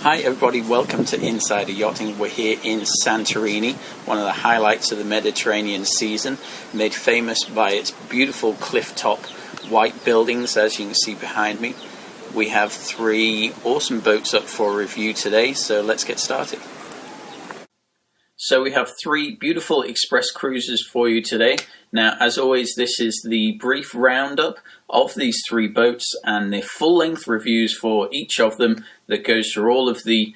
Hi everybody, welcome to Insider Yachting. We're here in Santorini, one of the highlights of the Mediterranean season, made famous by its beautiful cliff-top white buildings, as you can see behind me. We have three awesome boats up for review today, so let's get started. So we have three beautiful express cruises for you today. Now, as always, this is the brief roundup of these three boats and the full-length reviews for each of them that goes through all of the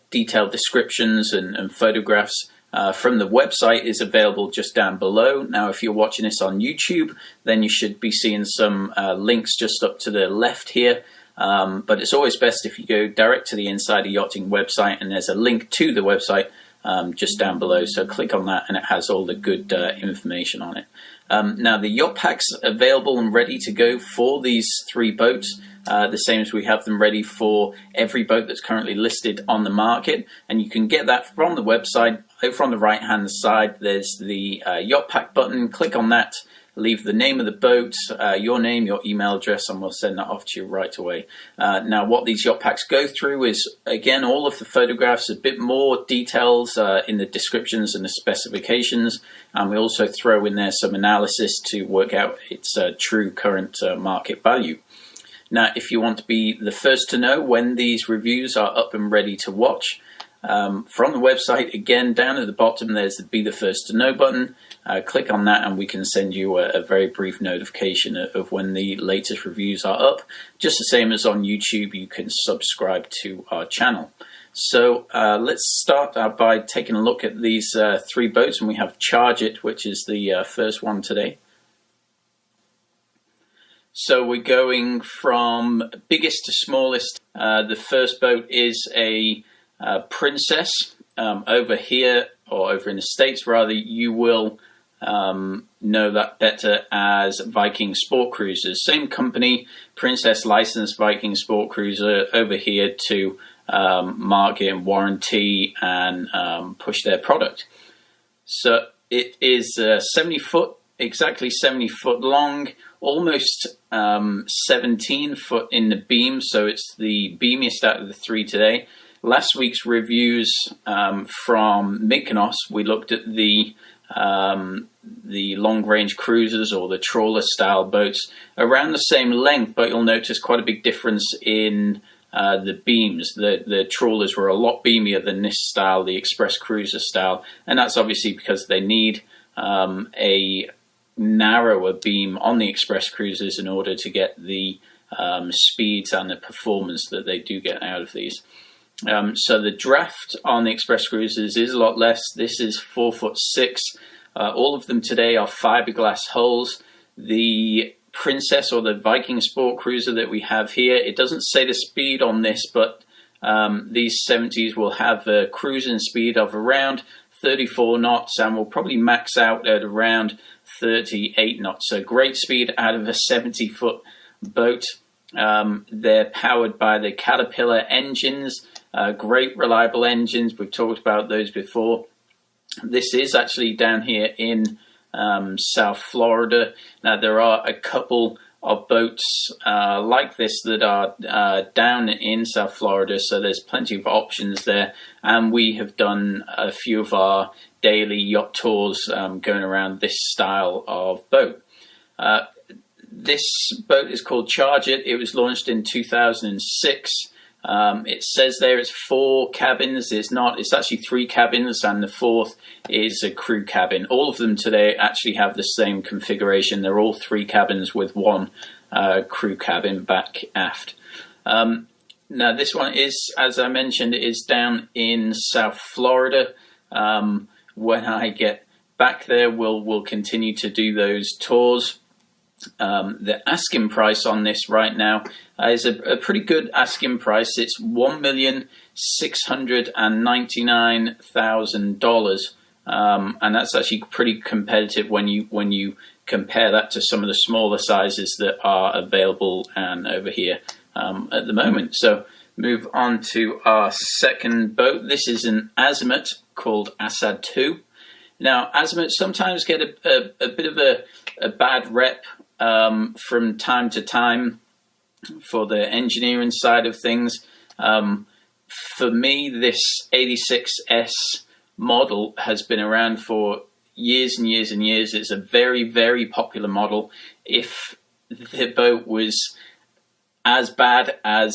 detailed descriptions and photographs from the website is available just down below. Now, if you're watching this on YouTube, then you should be seeing some links just up to the left here. But it's always best if you go direct to the Insider Yachting website, and there's a link to the website just down below, so click on that and it has all the good information on it. Now, the yacht packs available and ready to go for these three boats, the same as we have them ready for every boat that's currently listed on the market, and you can get that from the website. Over on the right hand side there's the yacht pack button. Click on that, leave the name of the boat, your name, your email address, and we'll send that off to you right away. Now, what these yacht packs go through is, again, all of the photographs, a bit more details in the descriptions and the specifications, and we also throw in there some analysis to work out its true current market value. Now, if you want to be the first to know when these reviews are up and ready to watch, from the website, again, down at the bottom there's the Be the First to Know button. Click on that and we can send you a very brief notification of when the latest reviews are up. Just the same as on YouTube, you can subscribe to our channel. So let's start by taking a look at these three boats, and we have Charge It, which is the first one today. So we're going from biggest to smallest. The first boat is a Princess. Over here, or over in the States rather, you will know that better as Viking Sport Cruisers. Same company, Princess licensed Viking Sport Cruiser over here to market and warranty and push their product. So it is 70 foot, exactly 70 foot long, almost 17 foot in the beam, so it's the beamiest out of the three today. Last week's reviews from Mykonos, we looked at the long-range cruisers, or the trawler-style boats, around the same length, but you'll notice quite a big difference in the beams. The trawlers were a lot beamier than this style, the express cruiser style, and that's obviously because they need a narrower beam on the express cruisers in order to get the speeds and the performance that they do get out of these. So the draft on the express cruisers is a lot less. This is 4'6". All of them today are fiberglass hulls. The Princess, or the Viking Sport Cruiser that we have here, it doesn't say the speed on this, but these 70s will have a cruising speed of around 34 knots and will probably max out at around 38 knots. So great speed out of a 70-foot boat. They're powered by the Caterpillar engines. Great reliable engines, we've talked about those before. This is actually down here in South Florida. Now, there are a couple of boats like this that are down in South Florida, so there's plenty of options there, and we have done a few of our daily yacht tours going around this style of boat. This boat is called Charge It. It was launched in 2006. It says there it's 4 cabins. It's not. It's actually 3 cabins, and the 4th is a crew cabin. All of them today actually have the same configuration. They're all 3 cabins with 1 crew cabin back aft. Now, this one is, as I mentioned, it is down in South Florida. When I get back there, we'll continue to do those tours. The asking price on this right now is a pretty good asking price. It's $1,699,000, and that's actually pretty competitive when you compare that to some of the smaller sizes that are available and over here at the moment. So move on to our second boat. This is an Azimuth called Assad 2. Now, Azimuth sometimes get a bit of a bad rep from time to time for the engineering side of things. for me, this 86S model has been around for years and years and years. It's a very, very popular model. If the boat was as bad as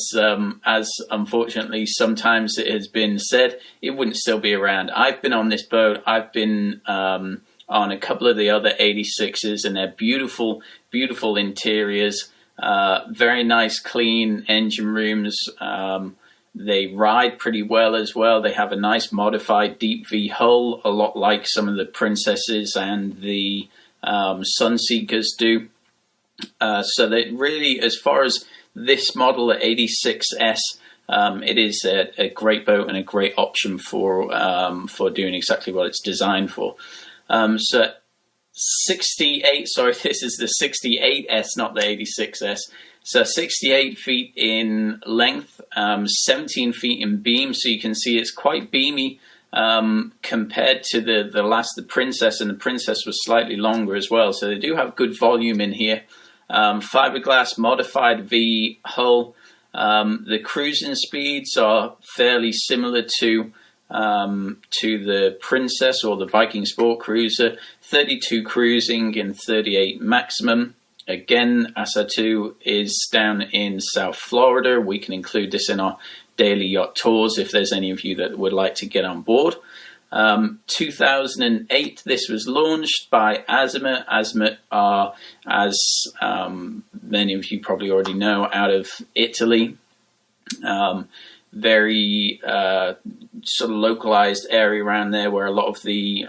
unfortunately sometimes it has been said, it wouldn't still be around. I've been on this boat. I've been on a couple of the other 86s, and they're beautiful, beautiful interiors. Very nice, clean engine rooms. They ride pretty well as well. They have a nice modified deep V hull, a lot like some of the Princesses and the Sunseekers do. So they really, as far as this model, the 86S, it is a great boat and a great option for doing exactly what it's designed for. So 68, sorry, this is the 68S, not the 86S. So 68 feet in length, 17 feet in beam. So you can see it's quite beamy compared to the Princess, and the Princess was slightly longer as well. So they do have good volume in here. Fiberglass modified V hull. The cruising speeds are fairly similar to the Princess or the Viking Sport Cruiser. 32 cruising and 38 maximum. Again, Asma 2 is down in South Florida. We can include this in our daily yacht tours if there's any of you that would like to get on board. 2008, this was launched by Asma. Asma are, as many of you probably already know, out of Italy. Very sort of localized area around there where a lot of the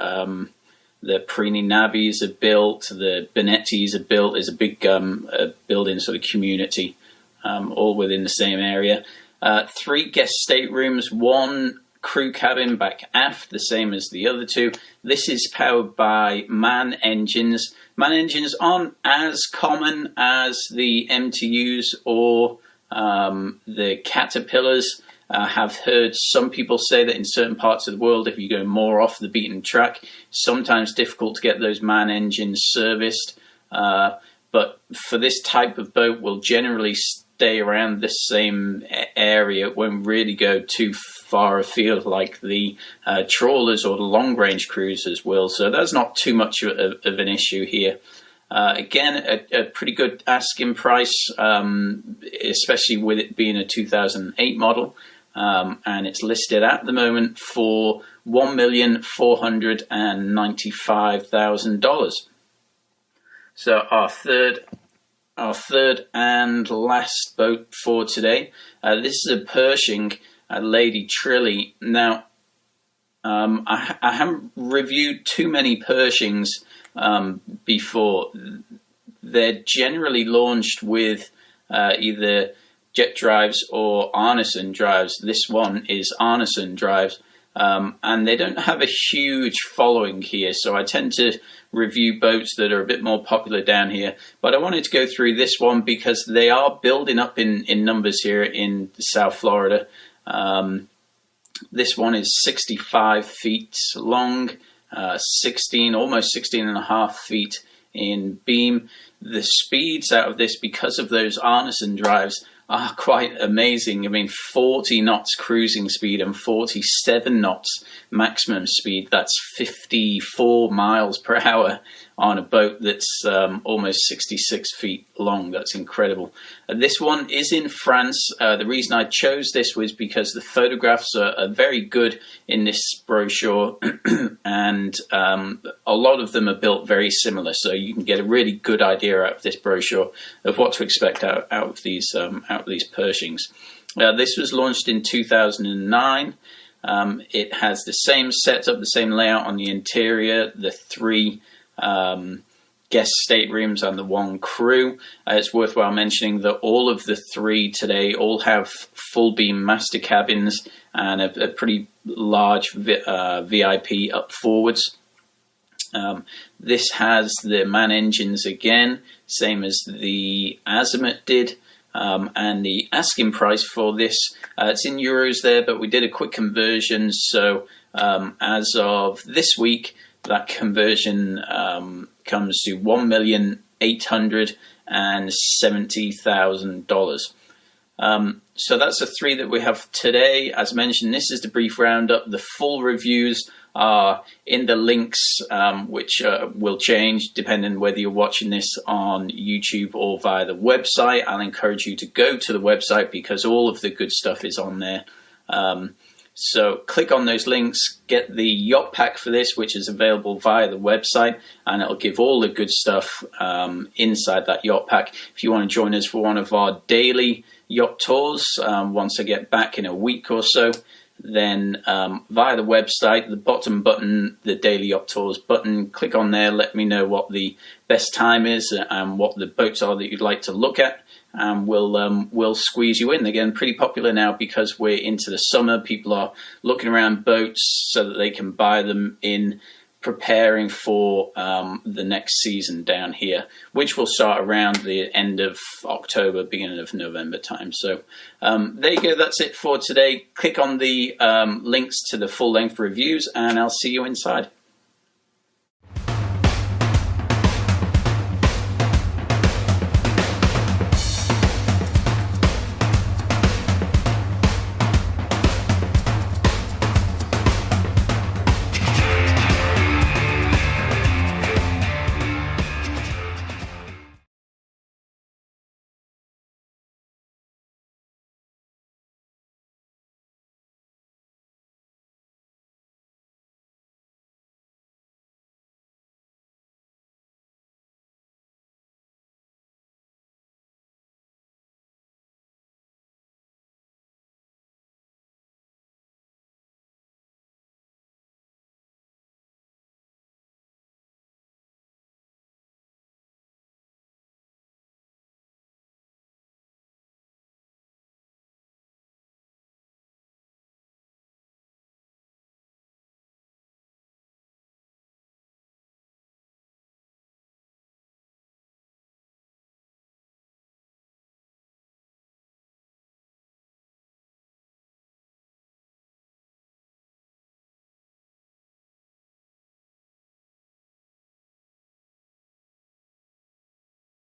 Perini Navis are built, the Benettis are built. There's a big building sort of community, all within the same area. 3 guest staterooms, 1 crew cabin back aft, the same as the other 2. This is powered by MAN engines. MAN engines aren't as common as the MTUs or the Caterpillars. Have heard some people say that in certain parts of the world, if you go more off the beaten track, sometimes difficult to get those MAN engines serviced. But for this type of boat, we'll generally stay around the same area. It won't really go too far afield like the trawlers or the long-range cruisers will. So that's not too much of an issue here. Again, a pretty good asking price, especially with it being a 2008 model. And it's listed at the moment for $1,495,000. So our third and last boat for today. This is a Pershing, Lady Trilly. Now, I haven't reviewed too many Pershings before. They're generally launched with either jet drives or Arneson drives. This one is Arneson drives, and they don't have a huge following here, so I tend to review boats that are a bit more popular down here. But I wanted to go through this one because they are building up in numbers here in South Florida. This one is 65 feet long, almost 16 and a half feet in beam. The speeds out of this, because of those Arneson drives, are quite amazing. I mean, 40 knots cruising speed and 47 knots maximum speed. That's 54 miles per hour on a boat that's almost 66 feet long. That's incredible. This one is in France. The reason I chose this was because the photographs are very good in this brochure, and a lot of them are built very similar, so you can get a really good idea out of this brochure of what to expect out of these Pershings. This was launched in 2009. It has the same setup, the same layout on the interior, the 3 guest staterooms and the 1 crew. It's worthwhile mentioning that all of the 3 today all have full beam master cabins and a pretty large VIP up forwards. This has the MAN engines again, same as the Azimuth did. And the asking price for this, it's in euros there, but we did a quick conversion. So as of this week, that conversion comes to $1,870,000. So that's the 3 that we have today. As mentioned, this is the brief roundup. The full reviews are in the links, which will change depending whether you're watching this on YouTube or via the website. I'll encourage you to go to the website because all of the good stuff is on there. So click on those links, get the yacht pack for this, which is available via the website, and it'll give all the good stuff inside that yacht pack. If you want to join us for one of our daily yacht tours, once I get back in a week or so, then via the website, the bottom button, the daily yacht tours button, click on there, let me know what the best time is and what the boats are that you'd like to look at. And we'll squeeze you in. Again, pretty popular now because we're into the summer. People are looking around boats so that they can buy them in preparing for the next season down here, which will start around the end of October, beginning of November time. So there you go. That's it for today. Click on the links to the full-length reviews, and I'll see you inside.